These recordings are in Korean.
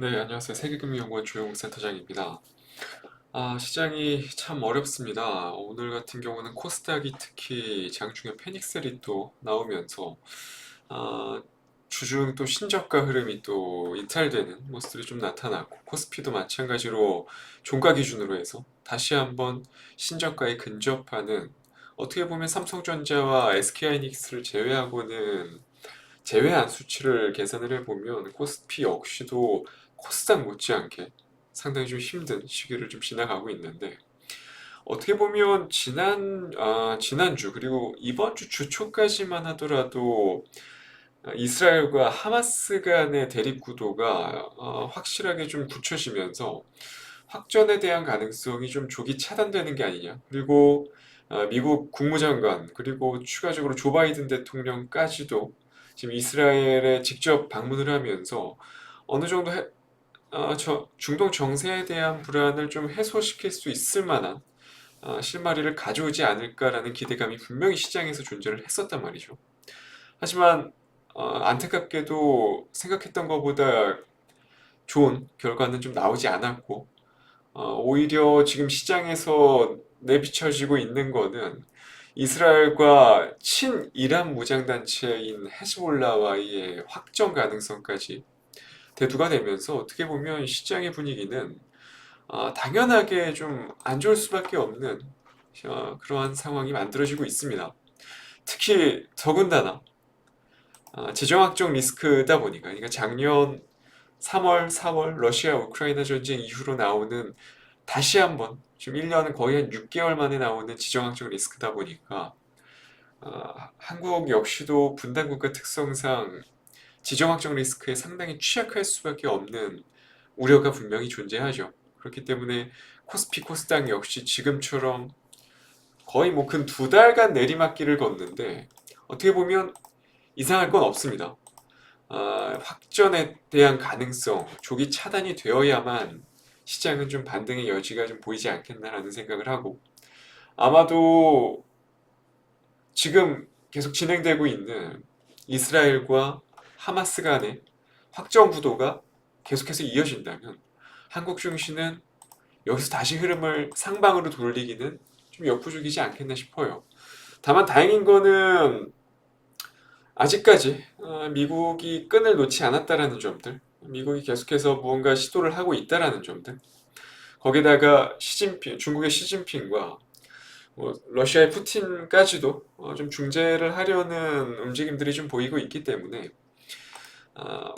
네, 안녕하세요. 세계금융연구원 조용욱 센터장입니다. 시장이 참 어렵습니다. 오늘 같은 경우는 코스닥이 특히 장중에 패닉셀이 또 나오면서 아, 주중 또 신저가 흐름이 또 이탈되는 모습들이 좀 나타났고 코스피도 마찬가지로 종가 기준으로 해서 다시 한번 신저가에 근접하는, 어떻게 보면 삼성전자와 SK하이닉스를 제외한 수치를 계산을 해보면 코스피 역시도 코스닥 못지않게 상당히 좀 힘든 시기를 좀 지나가고 있는데, 어떻게 보면 지난주 그리고 이번 주 주초까지만 하더라도 이스라엘과 하마스 간의 대립 구도가 확실하게 좀 굳혀지면서 확전에 대한 가능성이 좀 조기 차단되는 게 아니냐. 그리고 미국 국무장관 그리고 추가적으로 조 바이든 대통령까지도 지금 이스라엘에 직접 방문을 하면서 어느 정도 중동 정세에 대한 불안을 좀 해소시킬 수 있을 만한 실마리를 가져오지 않을까라는 기대감이 분명히 시장에서 존재를 했었단 말이죠. 하지만 안타깝게도 생각했던 것보다 좋은 결과는 좀 나오지 않았고, 오히려 지금 시장에서 내비쳐지고 있는 거는 이스라엘과 친이란 무장단체인 헤즈볼라와의 확정 가능성까지 대두가 되면서 어떻게 보면 시장의 분위기는 당연하게 좀 안 좋을 수밖에 없는 그러한 상황이 만들어지고 있습니다. 특히 더군다나 재정학적 리스크다 보니까, 그러니까 작년 3월, 4월 러시아 우크라이나 전쟁 이후로 나오는, 다시 한번 지금 1년은 거의 한 6개월 만에 나오는 지정학적 리스크다 보니까 한국 역시도 분단국가 특성상 지정학적 리스크에 상당히 취약할 수밖에 없는 우려가 분명히 존재하죠. 그렇기 때문에 코스피, 코스닥 역시 지금처럼 거의 뭐 근 2달간 내리막길을 걷는데, 어떻게 보면 이상할 건 없습니다. 확전에 대한 가능성, 조기 차단이 되어야만 시장은 좀 반등의 여지가 좀 보이지 않겠나라는 생각을 하고, 아마도 지금 계속 진행되고 있는 이스라엘과 하마스 간의 확정 구도가 계속해서 이어진다면 한국 증시는 여기서 다시 흐름을 상방으로 돌리기는 좀 역부족이지 않겠나 싶어요. 다만 다행인 거는 아직까지 미국이 끈을 놓지 않았다라는 점들, 미국이 계속해서 무언가 시도를 하고 있다라는 점들, 거기다가 중국의 시진핑과 러시아의 푸틴까지도 좀 중재를 하려는 움직임들이 좀 보이고 있기 때문에 어,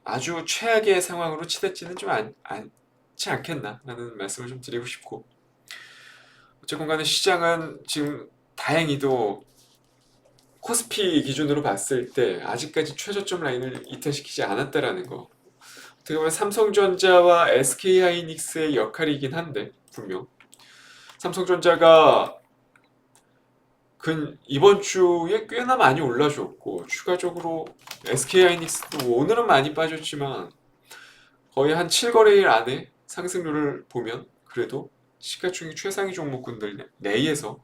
아주 최악의 상황으로 치닫지는 좀 않지 않겠나라는 말씀을 좀 드리고 싶고, 어쨌건 간에 시장은 지금 다행히도 코스피 기준으로 봤을 때 아직까지 최저점 라인을 이탈시키지 않았다라는 거, 어떻게 보면 삼성전자와 SK하이닉스의 역할이긴 한데, 분명 삼성전자가 이번 주에 꽤나 많이 올라줬고, 추가적으로 SK하이닉스도 오늘은 많이 빠졌지만 거의 한 7거래일 안에 상승률을 보면 그래도 시가총액 최상위 종목군들 내에서,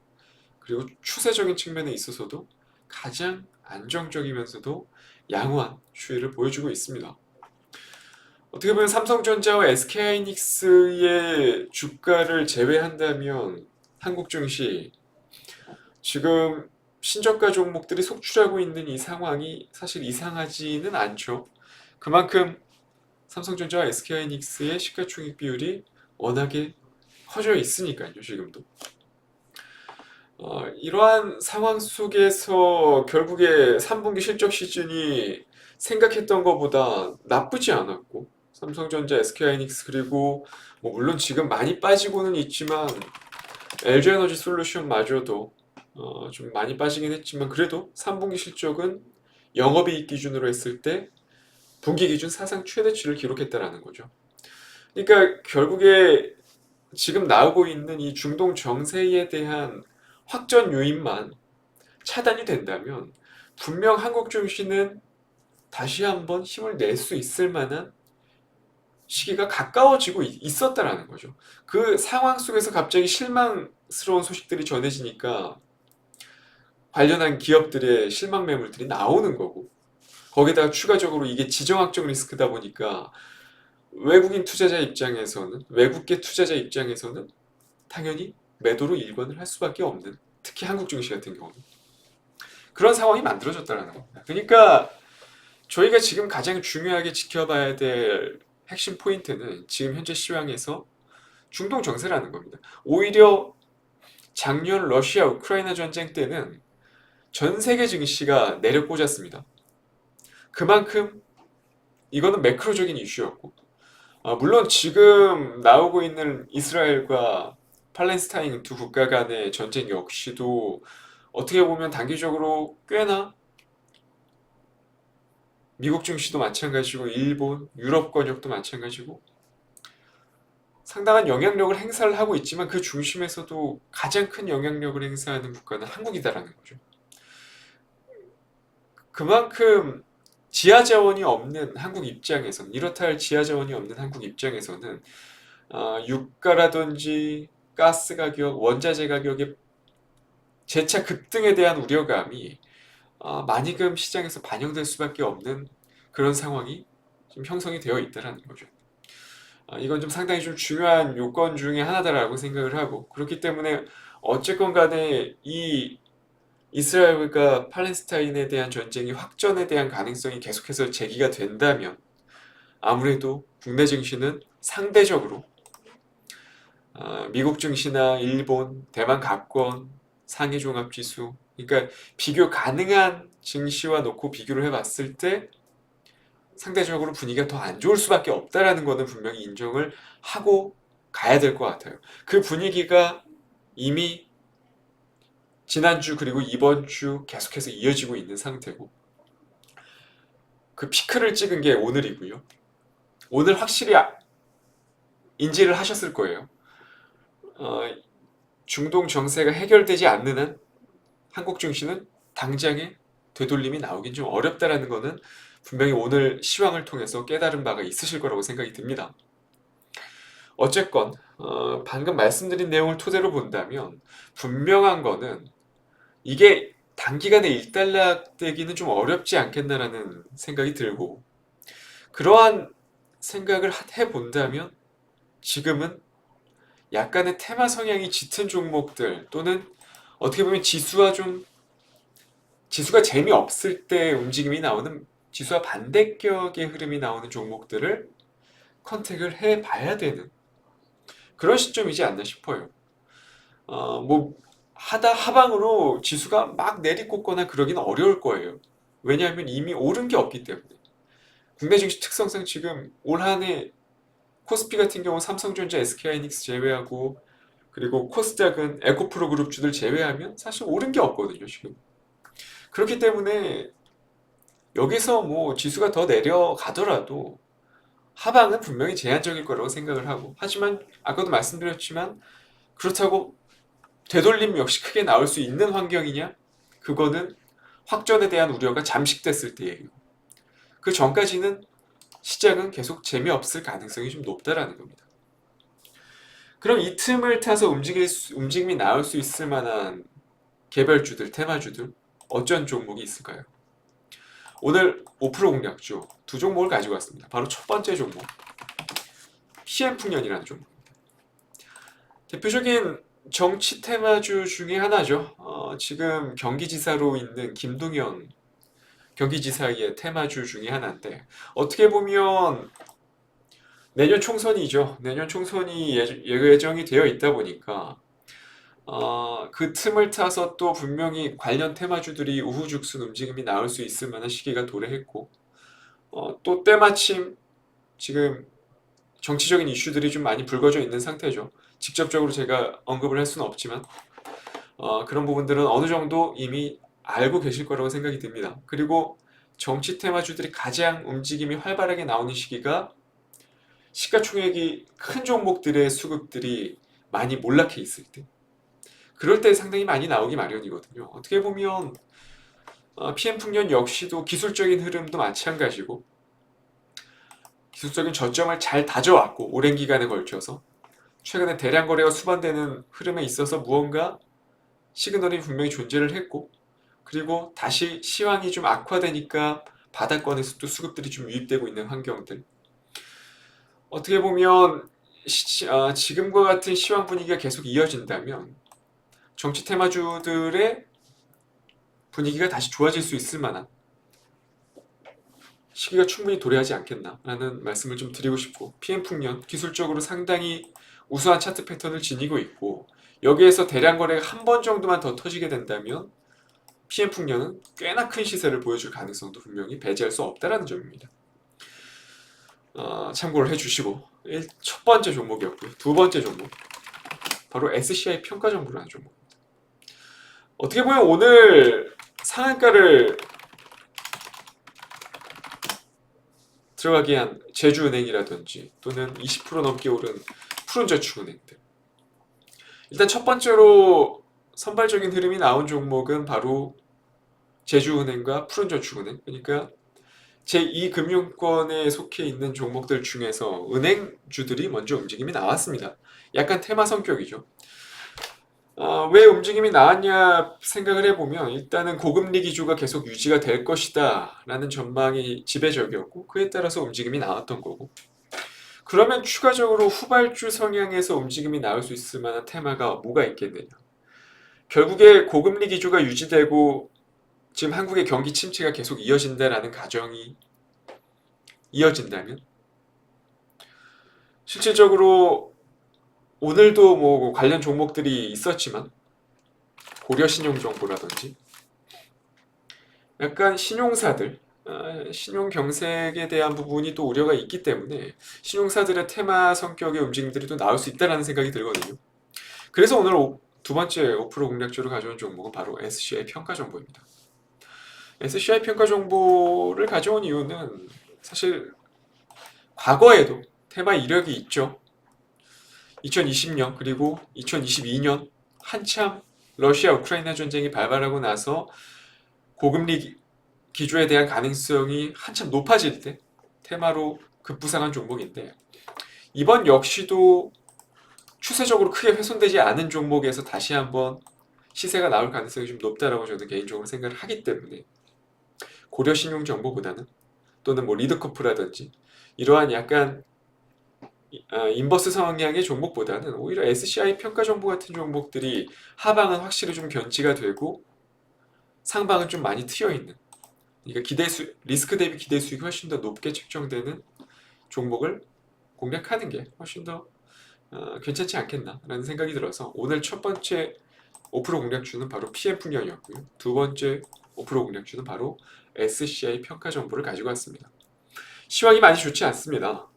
그리고 추세적인 측면에 있어서도 가장 안정적이면서도 양호한 추이를 보여주고 있습니다. 어떻게 보면 삼성전자와 SK하이닉스의 주가를 제외한다면 한국 증시 지금 신저가 종목들이 속출하고 있는 이 상황이 사실 이상하지는 않죠. 그만큼 삼성전자와 SK하이닉스의 시가총액 비율이 워낙에 커져 있으니까요, 지금도. 이러한 상황 속에서 결국에 3분기 실적 시즌이 생각했던 것보다 나쁘지 않았고, 삼성전자, SK하이닉스 그리고 뭐 물론 지금 많이 빠지고는 있지만 LG에너지 솔루션마저도 좀 많이 빠지긴 했지만 그래도 3분기 실적은 영업이익 기준으로 했을 때 분기 기준 사상 최대치를 기록했다라는 거죠. 그러니까 결국에 지금 나오고 있는 이 중동 정세에 대한 확전 요인만 차단이 된다면 분명 한국 증시는 다시 한번 힘을 낼 수 있을 만한 시기가 가까워지고 있었다라는 거죠. 그 상황 속에서 갑자기 실망스러운 소식들이 전해지니까 관련한 기업들의 실망 매물들이 나오는 거고, 거기다가 추가적으로 이게 지정학적 리스크다 보니까 외국인 투자자 입장에서는, 외국계 투자자 입장에서는 당연히 매도로 일관을 할 수밖에 없는, 특히 한국 증시 같은 경우는 그런 상황이 만들어졌다는 겁니다. 그러니까 저희가 지금 가장 중요하게 지켜봐야 될 핵심 포인트는 지금 현재 시황에서 중동 정세라는 겁니다. 오히려 작년 러시아 우크라이나 전쟁 때는 전 세계 증시가 내려 꽂았습니다. 그만큼 이거는 매크로적인 이슈였고, 물론 지금 나오고 있는 이스라엘과 팔레스타인 두 국가 간의 전쟁 역시도 어떻게 보면 단기적으로 꽤나 미국 증시도 마찬가지고 일본, 유럽 권역도 마찬가지고 상당한 영향력을 행사를 하고 있지만 그 중심에서도 가장 큰 영향력을 행사하는 국가는 한국이다라는 거죠. 그만큼 지하 자원이 없는 한국 입장에서는, 이렇다 할 지하 자원이 없는 한국 입장에서는 유가라든지 가스 가격, 원자재 가격의 재차 급등에 대한 우려감이 많이금 시장에서 반영될 수밖에 없는 그런 상황이 좀 형성이 되어 있다는 거죠. 이건 좀 상당히 좀 중요한 요건 중에 하나다라고 생각을 하고, 그렇기 때문에 어쨌건 간에 이 이스라엘과 팔레스타인에 대한 전쟁이 확전에 대한 가능성이 계속해서 제기가 된다면 아무래도 국내 증시는 상대적으로 미국 증시나 일본, 대만 갑권, 상해 종합지수, 그러니까 비교 가능한 증시와 놓고 비교를 해봤을 때 상대적으로 분위기가 더 안 좋을 수밖에 없다라는 거는 분명히 인정을 하고 가야 될 것 같아요. 그 분위기가 이미 지난주 그리고 이번 주 계속해서 이어지고 있는 상태고, 그 피크를 찍은 게 오늘이고요. 오늘 확실히 인지를 하셨을 거예요. 중동 정세가 해결되지 않는 한 한국 증시는 당장에 되돌림이 나오긴 좀 어렵다라는 거는 분명히 오늘 시황을 통해서 깨달은 바가 있으실 거라고 생각이 듭니다. 어쨌건 방금 말씀드린 내용을 토대로 본다면 분명한 거는 이게 단기간에 일단락되기는 좀 어렵지 않겠나라는 생각이 들고, 그러한 생각을 해본다면 지금은 약간의 테마 성향이 짙은 종목들, 또는 어떻게 보면 지수가 재미없을 때 움직임이 나오는, 지수와 반대격의 흐름이 나오는 종목들을 컨택을 해봐야 되는 그런 시점이지 않나 싶어요. 뭐 하방으로 지수가 막 내리꽂거나 그러기는 어려울 거예요. 왜냐하면 이미 오른 게 없기 때문에. 국내 증시 특성상 지금 올 한해 코스피 같은 경우 삼성전자, SK하이닉스 제외하고, 그리고 코스닥은 에코프로 그룹주들 제외하면 사실 오른 게 없거든요, 지금. 그렇기 때문에 여기서 뭐 지수가 더 내려가더라도 하방은 분명히 제한적일 거라고 생각을 하고, 하지만 아까도 말씀드렸지만 그렇다고 되돌림 역시 크게 나올 수 있는 환경이냐? 그거는 확전에 대한 우려가 잠식됐을 때예요. 그 전까지는 시장은 계속 재미없을 가능성이 좀 높다라는 겁니다. 그럼 이 틈을 타서 움직임이 나올 수 있을 만한 개별주들, 테마주들, 어쩐 종목이 있을까요? 오늘 5% 공략주 두 종목을 가지고 왔습니다. 바로 첫 번째 종목, PM풍년이라는 종목입니다. 대표적인 정치 테마주 중에 하나죠. 지금 경기지사로 있는 김동연 경기지사의 테마주 중에 하나인데, 어떻게 보면 내년 총선이죠. 내년 총선이 예정이 되어 있다 보니까 그 틈을 타서 또 분명히 관련 테마주들이 우후죽순 움직임이 나올 수 있을 만한 시기가 도래했고, 또 때마침 지금 정치적인 이슈들이 좀 많이 불거져 있는 상태죠. 직접적으로 제가 언급을 할 수는 없지만 그런 부분들은 어느 정도 이미 알고 계실 거라고 생각이 듭니다. 그리고 정치 테마주들이 가장 움직임이 활발하게 나오는 시기가 시가총액이 큰 종목들의 수급들이 많이 몰락해 있을 때, 그럴 때 상당히 많이 나오기 마련이거든요. 어떻게 보면 PM풍년 역시도 기술적인 흐름도 마찬가지고, 기술적인 저점을 잘 다져왔고 오랜 기간에 걸쳐서 최근에 대량 거래가 수반되는 흐름에 있어서 무언가 시그널이 분명히 존재를 했고, 그리고 다시 시황이 좀 악화되니까 바닥권에서 또 수급들이 좀 유입되고 있는 환경들, 어떻게 보면 지금과 같은 시황 분위기가 계속 이어진다면 정치 테마주들의 분위기가 다시 좋아질 수 있을 만한 시기가 충분히 도래하지 않겠나라는 말씀을 좀 드리고 싶고, PM 풍년 기술적으로 상당히 우수한 차트 패턴을 지니고 있고, 여기에서 대량 거래가 한 번 정도만 더 터지게 된다면 PM 풍년은 꽤나 큰 시세를 보여줄 가능성도 분명히 배제할 수 없다라는 점입니다. 참고를 해주시고, 첫 번째 종목이었고요. 두 번째 종목 바로 SCI 평가정보라는 종목입니다. 어떻게 보면 오늘 상한가를 들어가게 한 제주은행이라든지 또는 20% 넘게 오른 푸른저축은행들, 일단 첫 번째로 선발적인 흐름이 나온 종목은 바로 제주은행과 푸른저축은행, 그러니까 제2금융권에 속해 있는 종목들 중에서 은행주들이 먼저 움직임이 나왔습니다. 약간 테마 성격이죠. 왜 움직임이 나왔냐 생각을 해보면, 일단은 고금리 기조가 계속 유지가 될 것이다 라는 전망이 지배적이었고, 그에 따라서 움직임이 나왔던 거고, 그러면 추가적으로 후발주 성향에서 움직임이 나올 수 있을 만한 테마가 뭐가 있겠느냐. 결국에 고금리 기조가 유지되고 지금 한국의 경기 침체가 계속 이어진다라는 가정이 이어진다면, 실질적으로 오늘도 뭐 관련 종목들이 있었지만 고려신용정보라든지 약간 신용사들, 신용 경색에 대한 부분이 또 우려가 있기 때문에 신용사들의 테마 성격의 움직임들이 또 나올 수 있다는 생각이 들거든요. 그래서 오늘 두 번째 5% 공략주로 가져온 종목은 바로 SCI 평가정보입니다. SCI 평가정보를 가져온 이유는 사실 과거에도 테마 이력이 있죠. 2020년 그리고 2022년 한참 러시아 우크라이나 전쟁이 발발하고 나서 고금리 기조에 대한 가능성이 한참 높아질 때 테마로 급부상한 종목인데, 이번 역시도 추세적으로 크게 훼손되지 않은 종목에서 다시 한번 시세가 나올 가능성이 좀 높다라고 저는 개인적으로 생각을 하기 때문에, 고려신용정보보다는 또는 뭐 리드코프라든지 이러한 약간 인버스 성향의 종목보다는 오히려 SCI 평가정보 같은 종목들이 하방은 확실히 좀 견지가 되고 상방은 좀 많이 트여있는, 그러니까 리스크 대비 기대 수익이 훨씬 더 높게 책정되는 종목을 공략하는 게 훨씬 더 괜찮지 않겠나라는 생각이 들어서 오늘 첫 번째 5% 공략주는 바로 PM풍년이었고요. 두 번째 5% 공략주는 바로 SCI 평가 정보를 가지고 왔습니다. 시황이 많이 좋지 않습니다.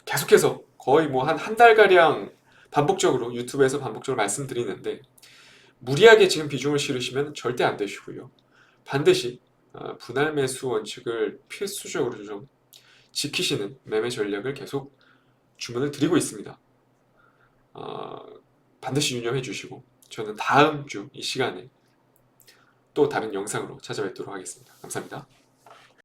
계속해서 거의 뭐 한 달가량 반복적으로 유튜브에서 반복적으로 말씀드리는데, 무리하게 지금 비중을 실으시면 절대 안 되시고요. 반드시 분할 매수 원칙을 필수적으로 좀 지키시는 매매 전략을 계속 주문을 드리고 있습니다. 반드시 유념해 주시고, 저는 다음 주 이 시간에 또 다른 영상으로 찾아뵙도록 하겠습니다. 감사합니다.